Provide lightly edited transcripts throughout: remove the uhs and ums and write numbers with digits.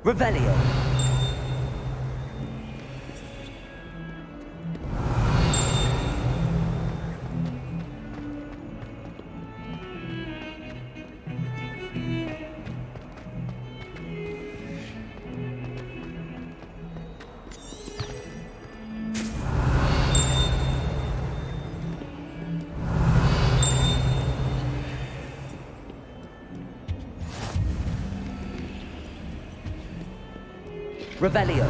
Revelio. Revelio.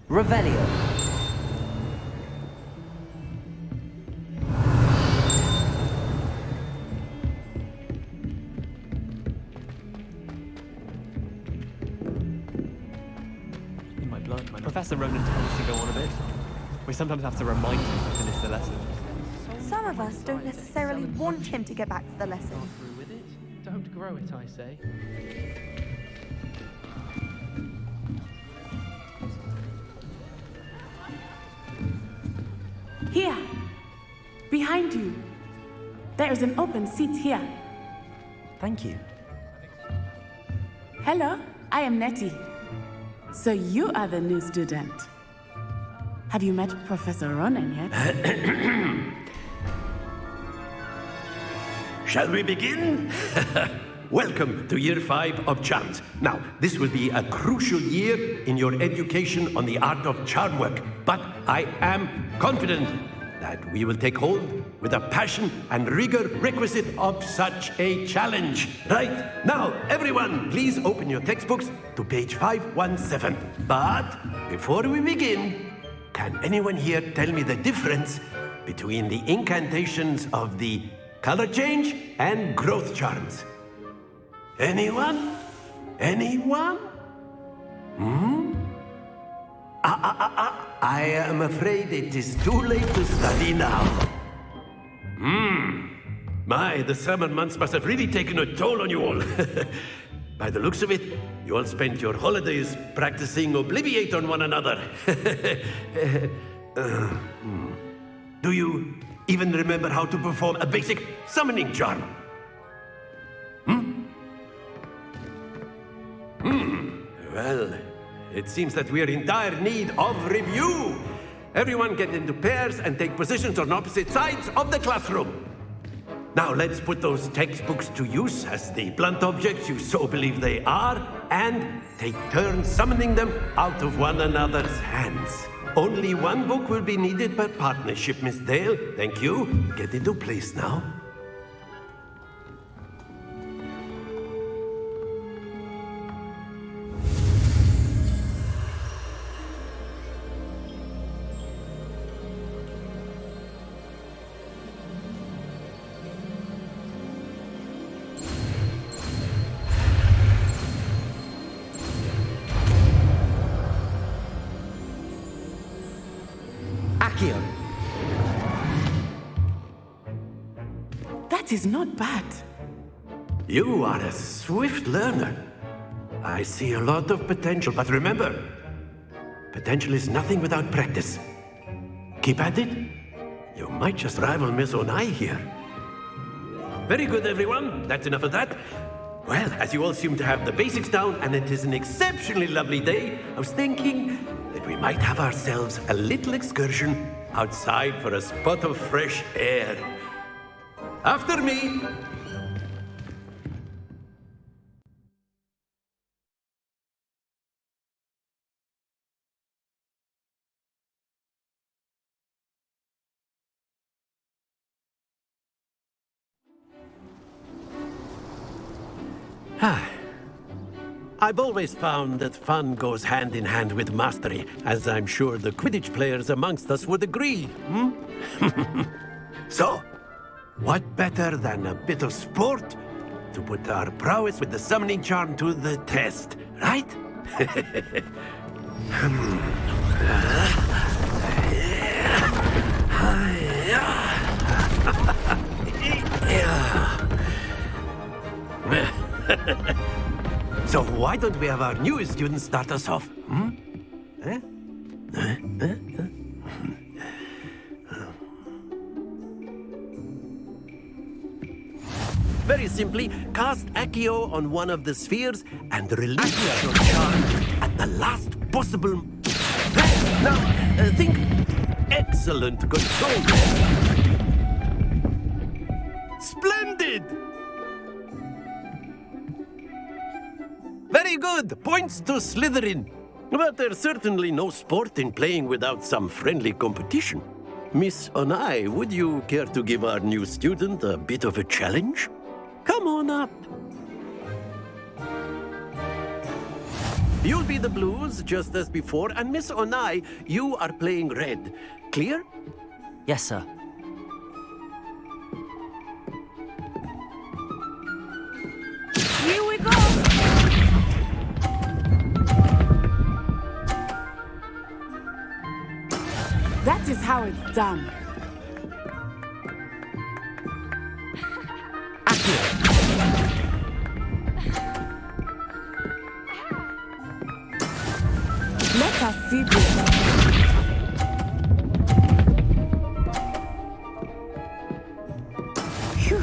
Revelio. In my blood, Professor Ronan tends to go on a bit. We sometimes have to remind him to finish the lesson. Some of us don't necessarily want him to get back to the lesson. Through with it. Don't grow it, I say. Here, behind you. There is an open seat here. Thank you. Hello, I am Nettie. So you are the new student. Have you met Professor Ronan yet? Shall we begin? Welcome to Year 5 of Charms. Now, this will be a crucial year in your education on the art of charm work, but I am confident that we will take hold with the passion and rigor requisite of such a challenge. Right, now, everyone, please open your textbooks to page 517. But before we begin, can anyone here tell me the difference between the incantations of the color change and growth charms? Anyone? Anyone? I am afraid it is too late to study now. My, the summer months must have really taken a toll on you all. By the looks of it, you all spent your holidays practicing Obliviate on one another. Do you even remember how to perform a basic summoning charm? Well, it seems that we are in dire need of review. Everyone get into pairs and take positions on opposite sides of the classroom. Now let's put those textbooks to use as the blunt objects you so believe they are, and take turns summoning them out of one another's hands. Only one book will be needed per partnership, Miss Dale. Thank you. Get into place now. Accio. That is not bad. You are a swift learner. I see a lot of potential, but remember, potential is nothing without practice. Keep at it. You might just rival Miss Onai here. Very good, everyone. That's enough of that. Well, as you all seem to have the basics down, and it is an exceptionally lovely day, I was thinking that we might have ourselves a little excursion outside for a spot of fresh air. After me. I've always found that fun goes hand in hand with mastery, as I'm sure the Quidditch players amongst us would agree, So, what better than a bit of sport to put our prowess with the summoning charm to the test, right? So why don't we have our newest student start us off? Very simply, cast Accio on one of the spheres and release your charm at the last possible... Now, think... Excellent control there. Splendid! Very good. Points to Slytherin. But there's certainly no sport in playing without some friendly competition. Miss Onai, would you care to give our new student a bit of a challenge? Come on up. You'll be the blues, just as before, and Miss Onai, you are playing red. Clear? Yes, sir. Here we go! That is how it's done. Let us see this. Phew.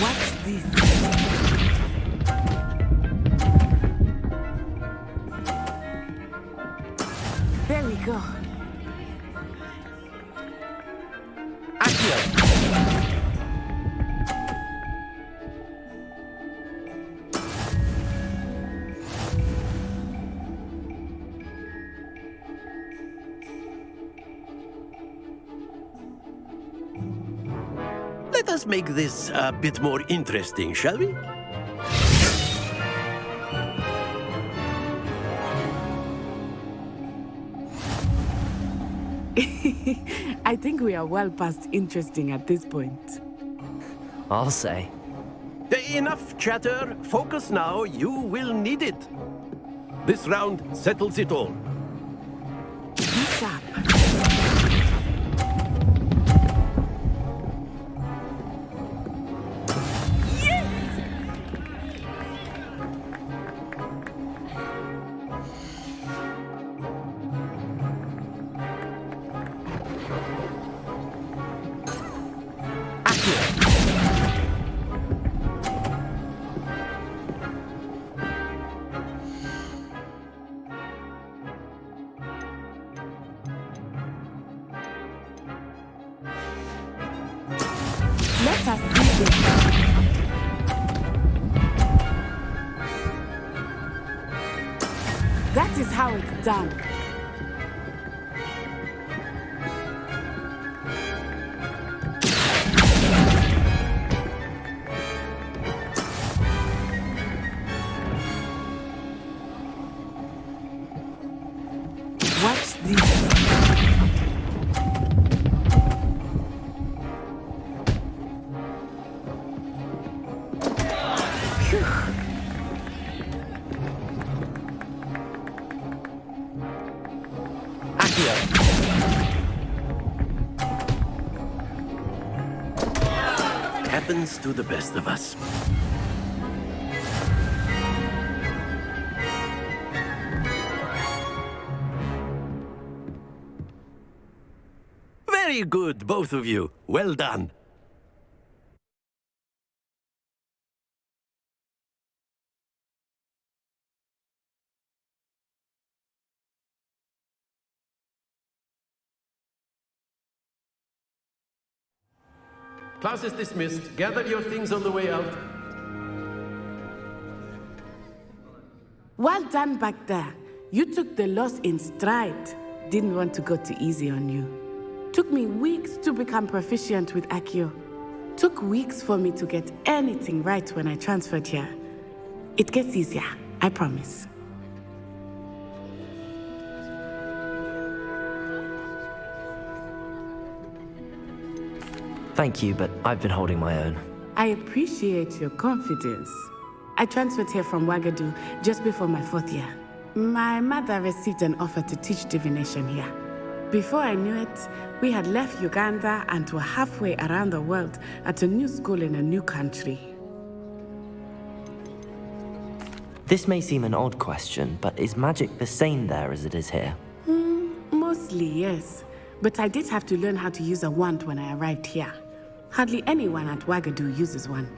Watch this. There we go. Let us make this a bit more interesting, shall we? I think we are well past interesting at this point. I'll say. Enough chatter. Focus now. You will need it. This round settles it all. Be sharp. Let us see this. That is how it's done. Watch this. Happens to the best of us. Very good, both of you. Well done. Class is dismissed. Gather your things on the way out. Well done back there. You took the loss in stride. Didn't want to go too easy on you. Took me weeks to become proficient with Accio. Took weeks for me to get anything right when I transferred here. It gets easier, I promise. Thank you, but I've been holding my own. I appreciate your confidence. I transferred here from Wagadu just before my 4th year. My mother received an offer to teach divination here. Before I knew it, we had left Uganda and were halfway around the world at a new school in a new country. This may seem an odd question, but is magic the same there as it is here? Mostly, yes. But I did have to learn how to use a wand when I arrived here. Hardly anyone at Wagadu uses one.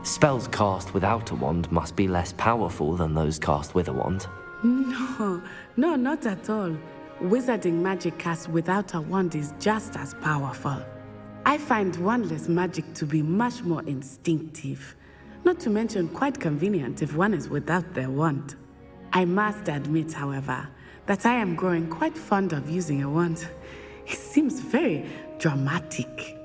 Spells cast without a wand must be less powerful than those cast with a wand. No, not at all. Wizarding magic cast without a wand is just as powerful. I find wandless magic to be much more instinctive. Not to mention quite convenient if one is without their wand. I must admit, however, that I am growing quite fond of using a wand. It seems very dramatic.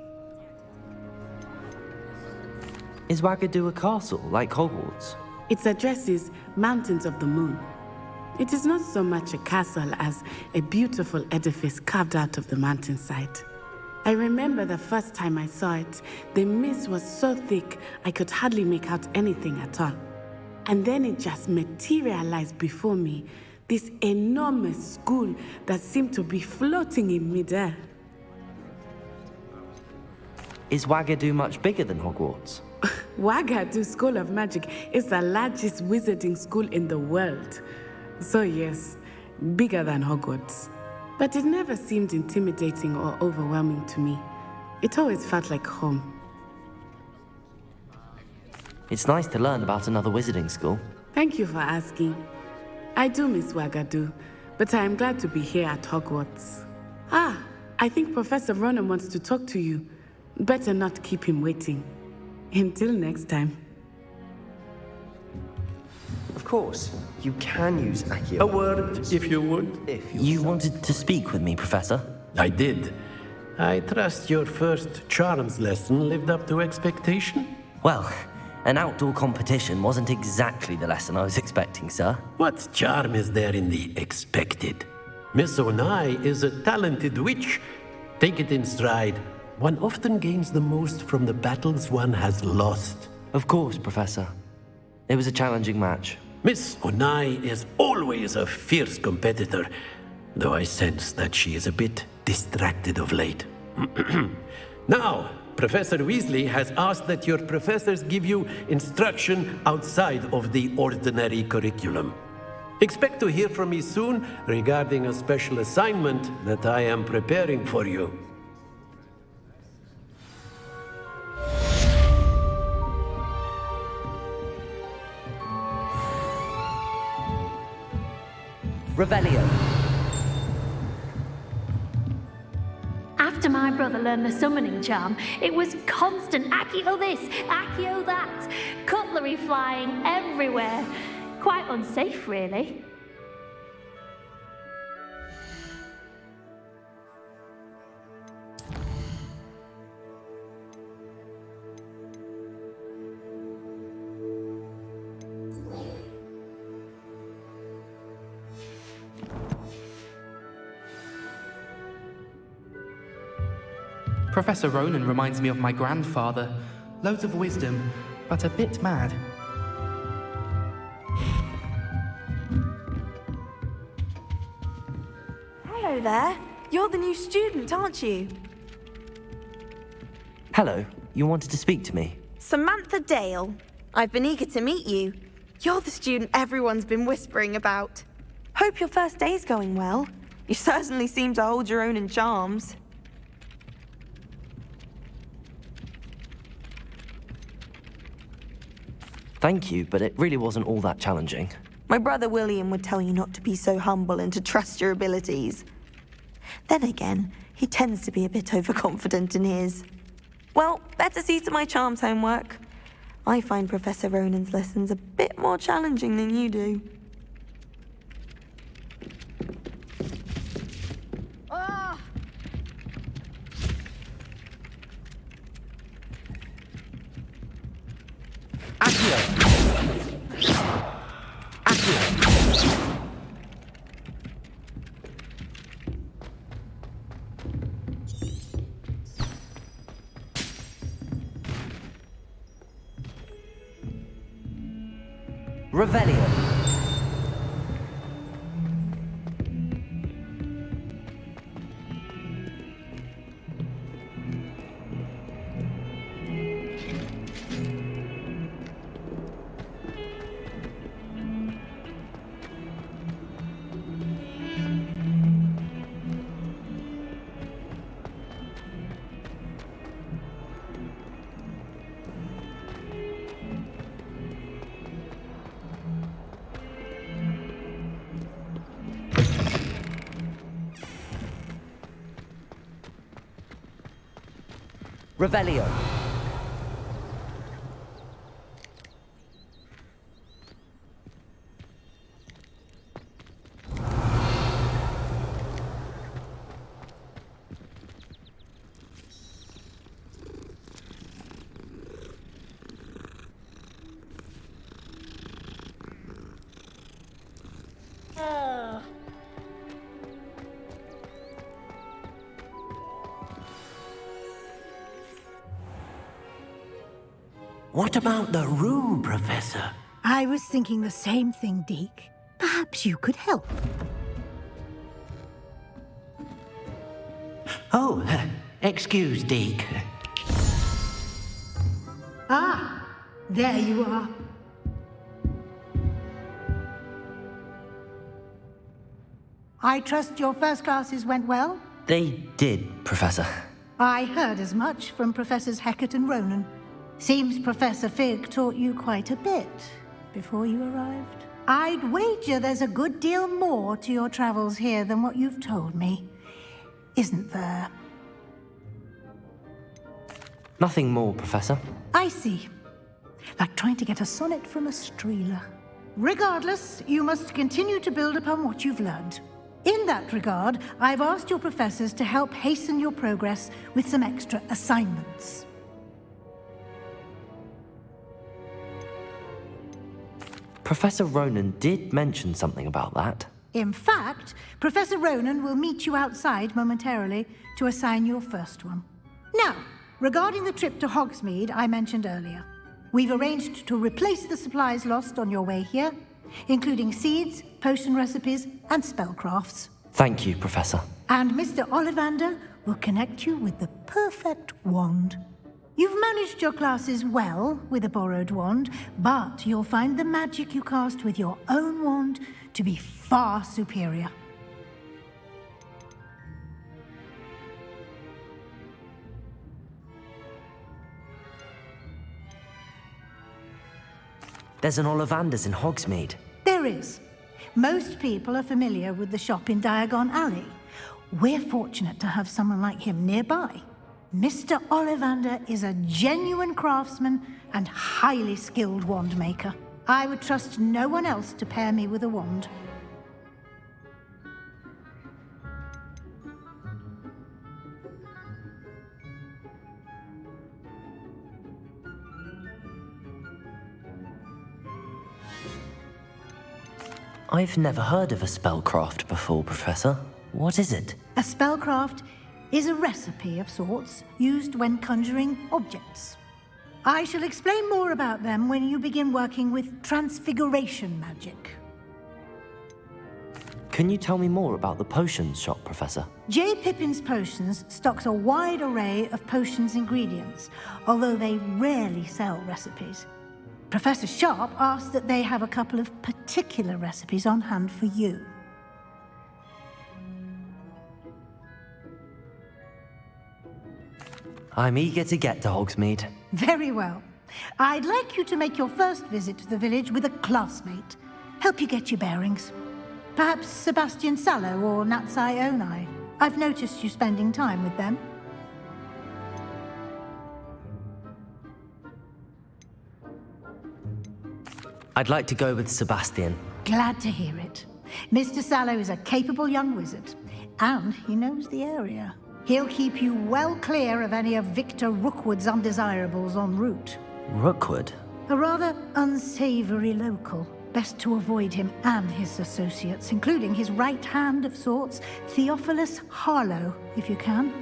Is Wagadu a castle, like Hogwarts? Its address is Mountains of the Moon. It is not so much a castle as a beautiful edifice carved out of the mountainside. I remember the first time I saw it, the mist was so thick I could hardly make out anything at all. And then it just materialized before me, this enormous school that seemed to be floating in midair. Is Wagadu much bigger than Hogwarts? Wagadu School of Magic is the largest wizarding school in the world. So yes, bigger than Hogwarts. But it never seemed intimidating or overwhelming to me. It always felt like home. It's nice to learn about another wizarding school. Thank you for asking. I do miss Wagadu, but I am glad to be here at Hogwarts. I think Professor Ronan wants to talk to you. Better not keep him waiting. Until next time. Of course, you can use Accio. A word, if you would. You wanted to speak with me, Professor? I did. I trust your first charms lesson lived up to expectation? Well, an outdoor competition wasn't exactly the lesson I was expecting, sir. What charm is there in the expected? Miss Onai is a talented witch. Take it in stride. One often gains the most from the battles one has lost. Of course, Professor. It was a challenging match. Miss Onai is always a fierce competitor, though I sense that she is a bit distracted of late. Now, Professor Weasley has asked that your professors give you instruction outside of the ordinary curriculum. Expect to hear from me soon regarding a special assignment that I am preparing for you. Revelio. After my brother learned the summoning charm, it was constant Accio this, Accio that, cutlery flying everywhere. Quite unsafe, really. Professor Ronan reminds me of my grandfather. Loads of wisdom, but a bit mad. Hello there. You're the new student, aren't you? Hello, you wanted to speak to me? Samantha Dale. I've been eager to meet you. You're the student everyone's been whispering about. Hope your first day's going well. You certainly seem to hold your own in charms. Thank you, but it really wasn't all that challenging. My brother William would tell you not to be so humble and to trust your abilities. Then again, he tends to be a bit overconfident in his. Well, better see to my charms homework. I find Professor Ronan's lessons a bit more challenging than you do. Revelio. Revelio. What about the room, Professor? I was thinking the same thing, Deke. Perhaps you could help. Oh, excuse, Deke. Ah, there you are. I trust your first classes went well? They did, Professor. I heard as much from Professors Hecat and Ronan. Seems Professor Fig taught you quite a bit before you arrived. I'd wager there's a good deal more to your travels here than what you've told me. Isn't there? Nothing more, Professor. I see. Like trying to get a sonnet from a streeler. Regardless, you must continue to build upon what you've learned. In that regard, I've asked your professors to help hasten your progress with some extra assignments. Professor Ronan did mention something about that. In fact, Professor Ronan will meet you outside momentarily to assign your first one. Now, regarding the trip to Hogsmeade I mentioned earlier, we've arranged to replace the supplies lost on your way here, including seeds, potion recipes, and spellcrafts. Thank you, Professor. And Mr. Ollivander will connect you with the perfect wand. You've managed your classes well with a borrowed wand, but you'll find the magic you cast with your own wand to be far superior. There's an Ollivander's in Hogsmeade. There is. Most people are familiar with the shop in Diagon Alley. We're fortunate to have someone like him nearby. Mr. Ollivander is a genuine craftsman and highly skilled wand maker. I would trust no one else to pair me with a wand. I've never heard of a spellcraft before, Professor. What is it? A spellcraft is a recipe of sorts used when conjuring objects. I shall explain more about them when you begin working with transfiguration magic. Can you tell me more about the potions shop, Professor? J. Pippin's Potions stocks a wide array of potions ingredients, although they rarely sell recipes. Professor Sharp asked that they have a couple of particular recipes on hand for you. I'm eager to get to Hogsmeade. Very well. I'd like you to make your first visit to the village with a classmate. Help you get your bearings. Perhaps Sebastian Sallow or Natsai Onai. I've noticed you spending time with them. I'd like to go with Sebastian. Glad to hear it. Mr. Sallow is a capable young wizard, and he knows the area. He'll keep you well clear of any of Victor Rookwood's undesirables en route. Rookwood? A rather unsavory local. Best to avoid him and his associates, including his right hand of sorts, Theophilus Harlow, if you can.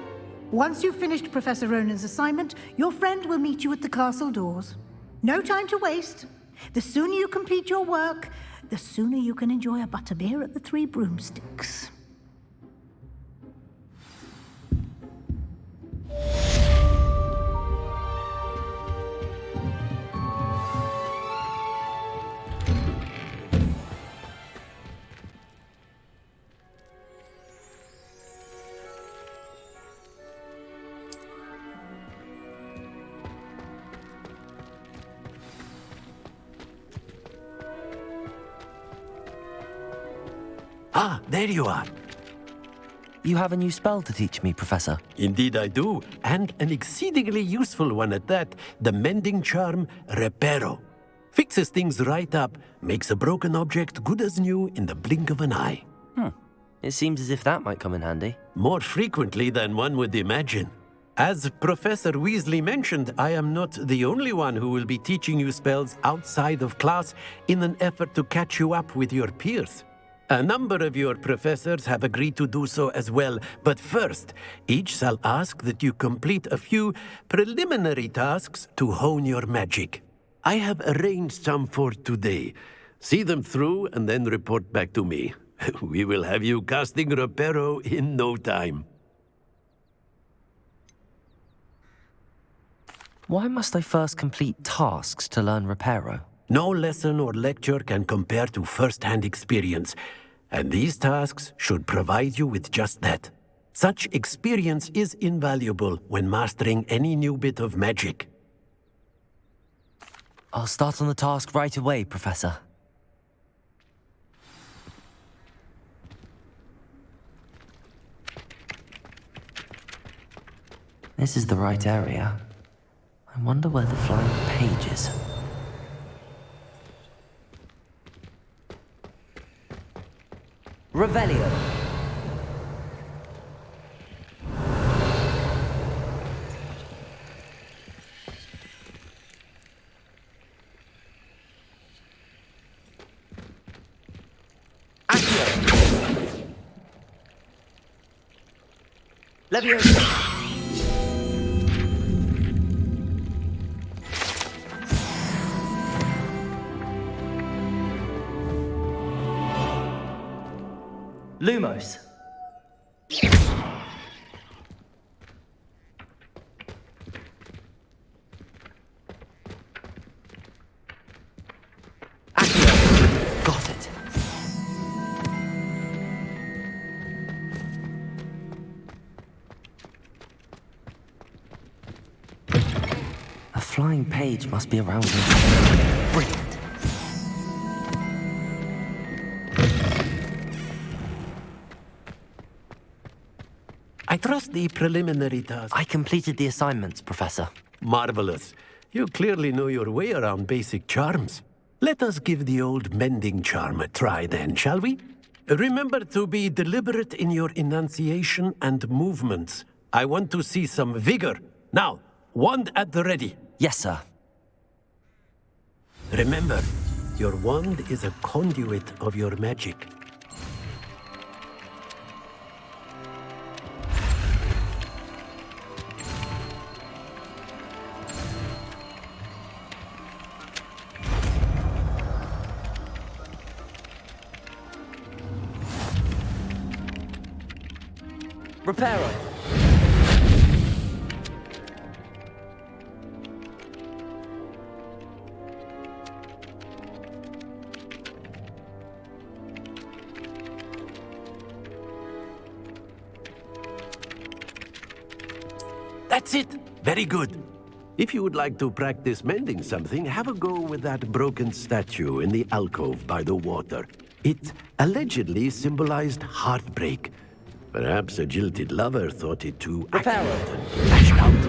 Once you've finished Professor Ronan's assignment, your friend will meet you at the castle doors. No time to waste. The sooner you complete your work, the sooner you can enjoy a butterbeer at the Three Broomsticks. Ah, there you are. You have a new spell to teach me, Professor. Indeed I do, and an exceedingly useful one at that, the mending charm Reparo. Fixes things right up, makes a broken object good as new in the blink of an eye. It seems as if that might come in handy. More frequently than one would imagine. As Professor Weasley mentioned, I am not the only one who will be teaching you spells outside of class in an effort to catch you up with your peers. A number of your professors have agreed to do so as well, but first, each shall ask that you complete a few preliminary tasks to hone your magic. I have arranged some for today. See them through and then report back to me. We will have you casting Reparo in no time. Why must I first complete tasks to learn Reparo? No lesson or lecture can compare to first-hand experience, and these tasks should provide you with just that. Such experience is invaluable when mastering any new bit of magic. I'll start on the task right away, Professor. This is the right area. I wonder where the flying page is. Revelio. Accio. Leviosa. Lumos. Accio. Got it. A flying page must be around here. Brilliant. I trust the preliminary task. I completed the assignments, Professor. Marvelous. You clearly know your way around basic charms. Let us give the old mending charm a try then, shall we? Remember to be deliberate in your enunciation and movements. I want to see some vigor. Now, wand at the ready. Yes, sir. Remember, your wand is a conduit of your magic. Reparo. That's it. Very good. If you would like to practice mending something, have a go with that broken statue in the alcove by the water. It allegedly symbolized heartbreak. Perhaps a jilted lover thought it too accurate and lashed out.